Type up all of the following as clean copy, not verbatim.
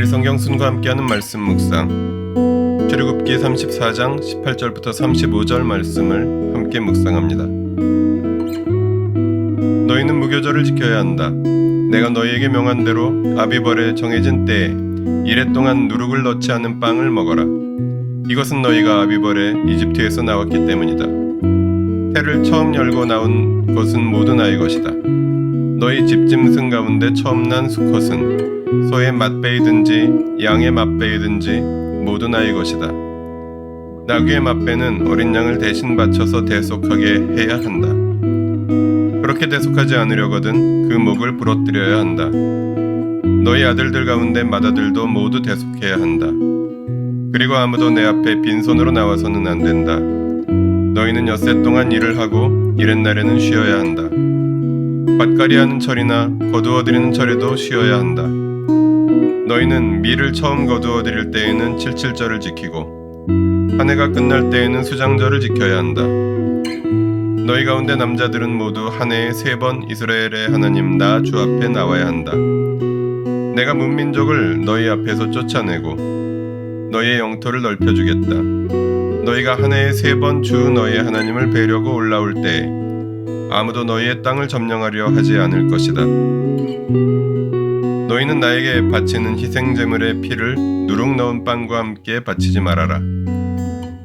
매일 성경순과 함께하는 말씀 묵상, 출애굽기 34장 18절부터 35절 말씀을 함께 묵상합니다. 너희는 무교절을 지켜야 한다. 내가 너희에게 명한 대로 아비벌에 정해진 때에 이레 동안 누룩을 넣지 않은 빵을 먹어라. 이것은 너희가 아비벌에 이집트에서 나왔기 때문이다. 태를 처음 열고 나온 것은 모두 나의 것이다. 너희 집짐승 가운데 처음 난 수컷은 소의 맛배이든지 양의 맛배이든지 모두 나의 것이다. 나귀의 맛배는 어린 양을 대신 바쳐서 대속하게 해야 한다. 그렇게 대속하지 않으려거든 그 목을 부러뜨려야 한다. 너희 아들들 가운데 맏아들도 모두 대속해야 한다. 그리고 아무도 내 앞에 빈손으로 나와서는 안 된다. 너희는 엿새 동안 일을 하고 이렛날에는 쉬어야 한다. 밭갈이하는 철이나 거두어들이는 철에도 쉬어야 한다. 너희는 밀을 처음 거두어들일 때에는 칠칠절을 지키고 한 해가 끝날 때에는 수장절을 지켜야 한다. 너희 가운데 남자들은 모두 한 해에 3번 이스라엘의 하나님 나 주 앞에 나와야 한다. 내가 문민족을 너희 앞에서 쫓아내고 너희의 영토를 넓혀주겠다. 너희가 한 해에 3번 주 너희의 하나님을 뵈려고 올라올 때에 아무도 너희의 땅을 점령하려 하지 않을 것이다. 너희는 나에게 바치는 희생제물의 피를 누룩 넣은 빵과 함께 바치지 말아라.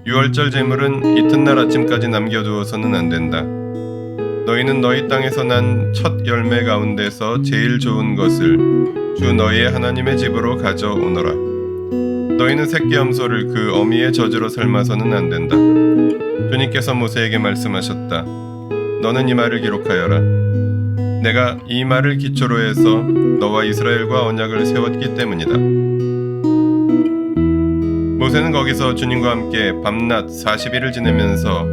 유월절 제물은 이튿날 아침까지 남겨두어서는 안 된다. 너희는 너희 땅에서 난 첫 열매 가운데서 제일 좋은 것을 주 너희의 하나님의 집으로 가져오너라. 너희는 새끼 염소를 그 어미의 젖으로 삶아서는 안 된다. 주님께서 모세에게 말씀하셨다. 너는 이 말을 기록하여라. 내가 이 말을 기초로 해서 너와 이스라엘과 언약을 세웠기 때문이다. 모세는 거기서 주님과 함께 밤낮 40일을 지내면서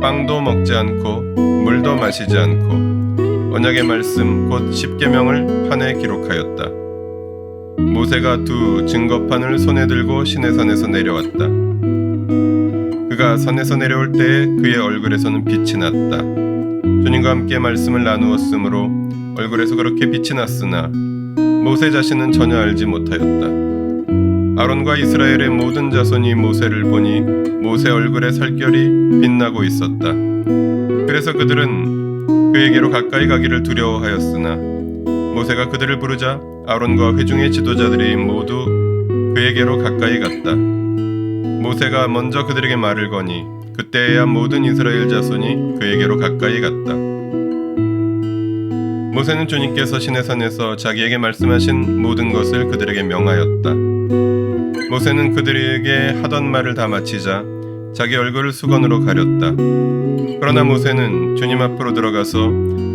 빵도 먹지 않고 물도 마시지 않고 언약의 말씀 곧 십계명을 판에 기록하였다. 모세가 2 증거판을 손에 들고 시내산에서 내려왔다. 그가 산에서 내려올 때에 그의 얼굴에서는 빛이 났다. 주님과 함께 말씀을 나누었으므로 얼굴에서 그렇게 빛이 났으나 모세 자신은 전혀 알지 못하였다. 아론과 이스라엘의 모든 자손이 모세를 보니 모세 얼굴에 살결이 빛나고 있었다. 그래서 그들은 그에게로 가까이 가기를 두려워하였으나 모세가 그들을 부르자 아론과 회중의 지도자들이 모두 그에게로 가까이 갔다. 모세가 먼저 그들에게 말을 거니 그때야 모든 이스라엘 자손이 그에게로 가까이 갔다. 모세는 주님께서 시내산에서 자기에게 말씀하신 모든 것을 그들에게 명하였다. 모세는 그들에게 하던 말을 다 마치자 자기 얼굴을 수건으로 가렸다. 그러나 모세는 주님 앞으로 들어가서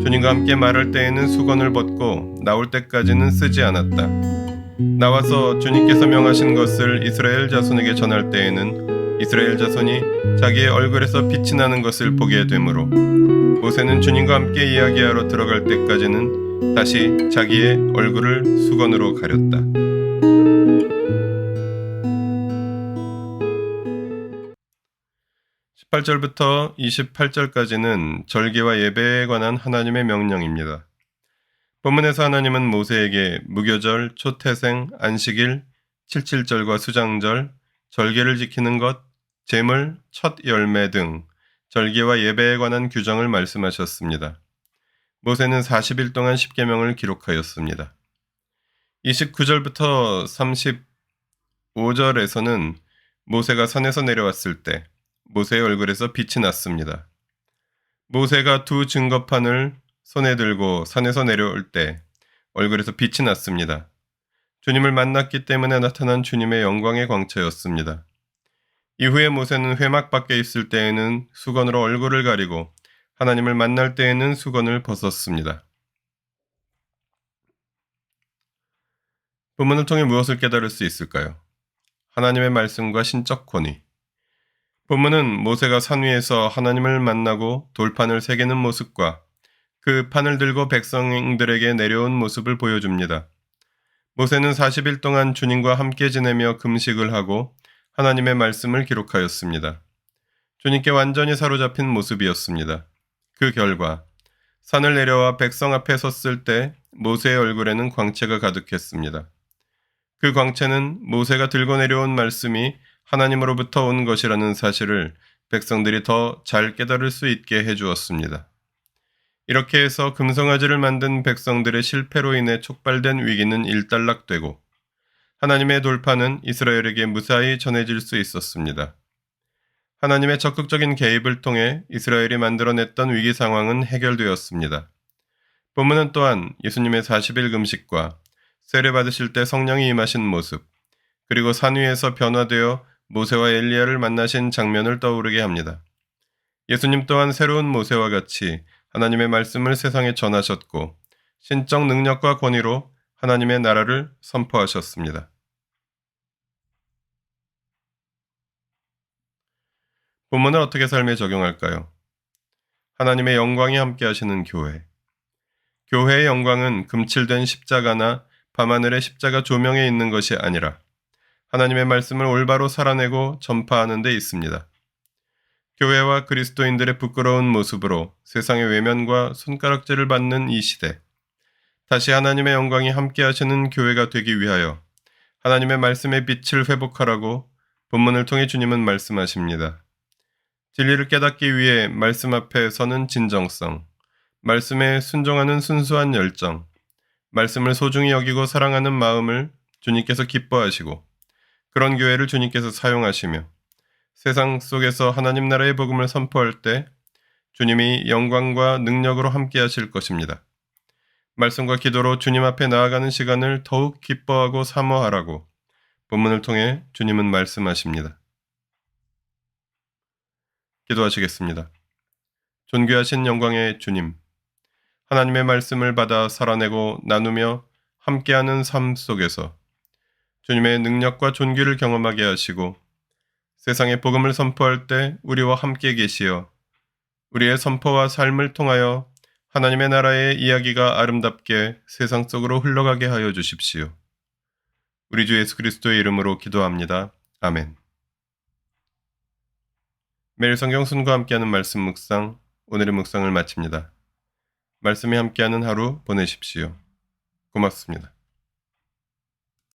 주님과 함께 말할 때에는 수건을 벗고 나올 때까지는 쓰지 않았다. 나와서 주님께서 명하신 것을 이스라엘 자손에게 전할 때에는 이스라엘 자손이 자기의 얼굴에서 빛이 나는 것을 보게 되므로 모세는 주님과 함께 이야기하러 들어갈 때까지는 다시 자기의 얼굴을 수건으로 가렸다. (18절부터) 28절까지는 절기와 예배에 관한 하나님의 명령입니다. 본문에서 하나님은 모세에게 무교절, 초태생, 안식일, 칠칠절과 수장절, 절기를 지키는 것, 제물, 첫 열매 등 절기와 예배에 관한 규정을 말씀하셨습니다. 모세는 40일 동안 십계명을 기록하였습니다. 29절부터 35절에서는 모세가 산에서 내려왔을 때 모세의 얼굴에서 빛이 났습니다. 모세가 2 증거판을 손에 들고 산에서 내려올 때 얼굴에서 빛이 났습니다. 주님을 만났기 때문에 나타난 주님의 영광의 광채였습니다. 이후에 모세는 회막 밖에 있을 때에는 수건으로 얼굴을 가리고 하나님을 만날 때에는 수건을 벗었습니다. 본문을 통해 무엇을 깨달을 수 있을까요? 하나님의 말씀과 신적 권위. 본문은 모세가 산 위에서 하나님을 만나고 돌판을 새기는 모습과 그 판을 들고 백성들에게 내려온 모습을 보여줍니다. 모세는 40일 동안 주님과 함께 지내며 금식을 하고 하나님의 말씀을 기록하였습니다. 주님께 완전히 사로잡힌 모습이었습니다. 그 결과 산을 내려와 백성 앞에 섰을 때 모세의 얼굴에는 광채가 가득했습니다. 그 광채는 모세가 들고 내려온 말씀이 하나님으로부터 온 것이라는 사실을 백성들이 더 잘 깨달을 수 있게 해주었습니다. 이렇게 해서 금송아지를 만든 백성들의 실패로 인해 촉발된 위기는 일단락되고 하나님의 돌파는 이스라엘에게 무사히 전해질 수 있었습니다. 하나님의 적극적인 개입을 통해 이스라엘이 만들어냈던 위기 상황은 해결되었습니다. 본문은 또한 예수님의 40일 금식과 세례 받으실 때 성령이 임하신 모습, 그리고 산 위에서 변화되어 모세와 엘리야를 만나신 장면을 떠오르게 합니다. 예수님 또한 새로운 모세와 같이 하나님의 말씀을 세상에 전하셨고 신적 능력과 권위로 하나님의 나라를 선포하셨습니다. 본문을 어떻게 삶에 적용할까요? 하나님의 영광이 함께 하시는 교회. 교회의 영광은 금칠된 십자가나 밤하늘의 십자가 조명에 있는 것이 아니라 하나님의 말씀을 올바로 살아내고 전파하는 데 있습니다. 교회와 그리스도인들의 부끄러운 모습으로 세상의 외면과 손가락질을 받는 이 시대, 다시 하나님의 영광이 함께 하시는 교회가 되기 위하여 하나님의 말씀의 빛을 회복하라고 본문을 통해 주님은 말씀하십니다. 진리를 깨닫기 위해 말씀 앞에 서는 진정성, 말씀에 순종하는 순수한 열정, 말씀을 소중히 여기고 사랑하는 마음을 주님께서 기뻐하시고 그런 교회를 주님께서 사용하시며 세상 속에서 하나님 나라의 복음을 선포할 때 주님이 영광과 능력으로 함께 하실 것입니다. 말씀과 기도로 주님 앞에 나아가는 시간을 더욱 기뻐하고 사모하라고 본문을 통해 주님은 말씀하십니다. 기도하시겠습니다. 존귀하신 영광의 주님, 하나님의 말씀을 받아 살아내고 나누며 함께하는 삶 속에서 주님의 능력과 존귀를 경험하게 하시고 세상에 복음을 선포할 때 우리와 함께 계시어 우리의 선포와 삶을 통하여 하나님의 나라의 이야기가 아름답게 세상 속으로 흘러가게 하여 주십시오. 우리 주 예수 그리스도의 이름으로 기도합니다. 아멘. 매일 성경 순과 함께하는 말씀 묵상, 오늘의 묵상을 마칩니다. 말씀이 함께하는 하루 보내십시오. 고맙습니다.